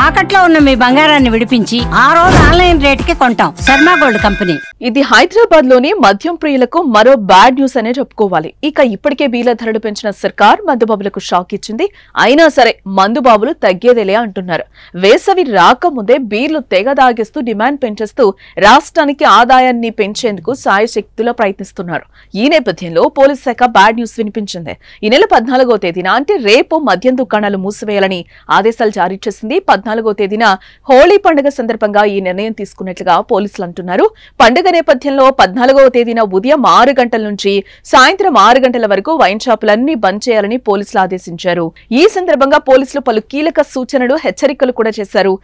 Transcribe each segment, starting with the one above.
తాకట్లో ఉన్న మీ బంగారాన్ని విడిపించి ఆ రోజు ఆన్లైన్ రేటుకి కొంటాం. Sharma gold company. ఇది హైదరాబాద్ లోని మద్యం ప్రియులకు మరో బ్యాడ్ న్యూస్ అనే చెప్పుకోవాలి. ఇక ఇప్పటికే బీర్ల ధరలు పెంచిన సర్కార్ మందుబాబులకు షాక్ ఇచ్చింది. అయినా సరే మందుబాబులు తగ్గేదేలే అంటున్నారు. వేసవి రాకముందే బీర్లు తెగ దాగిస్తూ డిమాండ్ పెంచేస్తూ రాష్ట్రానికి ఆదాయాన్ని పెంచేందుకు సాయశక్తులా ప్రయత్నిస్తున్నారు. ఈ నేపథ్యంలో పోలీస్ శాఖ బ్యాడ్ న్యూస్ వినిపించింది. ఈ నెల 14వ తేదీన అంటే రేపు మద్యం దుకాణాలు మూసివేయాలని ఆదేశాలు జారీ చేసింది. 14వ తేదీన హోళీ పండుగ సందర్భంగా ఈ నిర్ణయం తీసుకున్నట్లుగా పోలీసులు అంటున్నారు. పండుగ నేపథ్యంలో 14వ తేదీన ఉదయం 6 గంటల నుంచి సాయంత్రం 6 గంటల వరకు వైన్ షాపులన్నీ బంద్ చేయాలని పోలీసులు ఆదేశించారు. ఈ సందర్భంగా పోలీసులు పలు కీలక సూచనలు, హెచ్చరికలు కూడా చేశారు.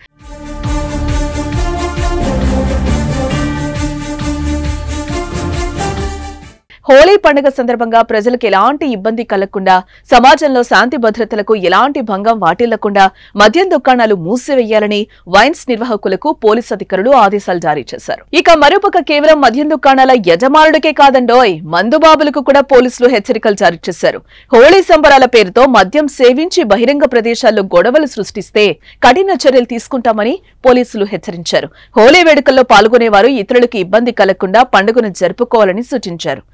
హోళీ పండుగ సందర్భంగా ప్రజలకు ఎలాంటి ఇబ్బంది కలగకుండా, సమాజంలో శాంతి భద్రతలకు ఎలాంటి భంగం వాటిల్లకుండా మద్యం దుకాణాలు మూసివేయాలని వైన్స్ నిర్వాహకులకు పోలీసు అధికారులు ఆదేశాలు జారీ చేశారు. ఇక మరోపక్క కేవలం మద్యం దుకాణాల యజమానుడికే కాదండోయ్, మందుబాబులకు కూడా పోలీసులు హెచ్చరికలు జారీ చేశారు. హోళీ సంబరాల పేరుతో మద్యం సేవించి బహిరంగ ప్రదేశాల్లో గొడవలు సృష్టిస్తే కఠిన చర్యలు తీసుకుంటామని పోలీసులు హెచ్చరించారు. హోళీ వేడుకల్లో పాల్గొనేవారు ఇతరులకు ఇబ్బంది కలగకుండా పండుగను జరుపుకోవాలని సూచించారు.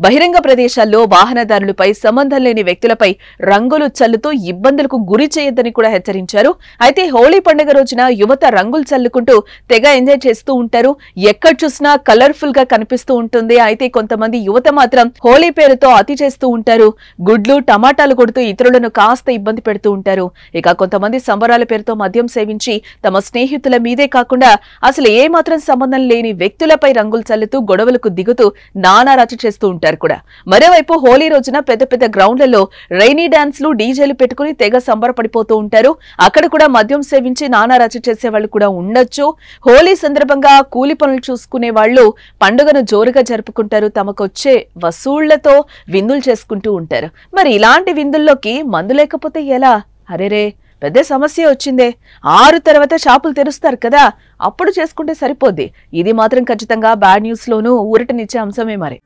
బహిరంగ ప్రదేశాల్లో వాహనదారులపై సంబంధం లేని వ్యక్తులపై రంగులు చల్లుతూ ఇబ్బందులకు గురి చేయొద్దని కూడా హెచ్చరించారు. అయితే హోళీ పండుగ రోజున యువత రంగులు చల్లుకుంటూ తెగ ఎంజాయ్ చేస్తూ ఉంటారు. ఎక్కడ చూసినా కలర్ఫుల్ గా కనిపిస్తూ ఉంటుంది. అయితే కొంతమంది యువత మాత్రం హోళీ పేరుతో అతి చేస్తూ ఉంటారు. గుడ్లు, టమాటాలు కొడుతూ ఇతరులను కాస్త ఇబ్బంది పెడుతూ ఉంటారు. ఇక కొంతమంది సంబరాల పేరుతో మద్యం సేవించి తమ స్నేహితుల మీదే కాకుండా అసలు ఏ మాత్రం సంబంధం లేని వ్యక్తులపై రంగులు చల్లుతూ గొడవలకు దిగుతూ నానా రచ్చ చేస్తూ ఉంటారు కూడా. మరోవైపు హోళీ రోజున పెద్ద పెద్ద గ్రౌండ్లలో రైనీ డాన్స్లు, డీజేలు పెట్టుకుని తెగ సంబరపడిపోతూ ఉంటారు. అక్కడ కూడా మద్యం సేవించి నానా రచ్చ చేసే వాళ్ళు కూడా ఉండొచ్చు. హోళీ సందర్భంగా కూలి పనులు చూసుకునే వాళ్ళు పండుగను జోరుగా జరుపుకుంటారు. తమకొచ్చే వసూళ్లతో విందులు చేసుకుంటూ ఉంటారు. మరి ఇలాంటి విందుల్లోకి మందు లేకపోతే ఎలా? అరేరే, పెద్ద సమస్య వచ్చిందే. 6 తర్వాత షాపులు తెరుస్తారు కదా, అప్పుడు చేసుకుంటే సరిపోద్ది. ఇది మాత్రం ఖచ్చితంగా బ్యాడ్ న్యూస్ లోనూ ఊరటనిచ్చే అంశమే మరి.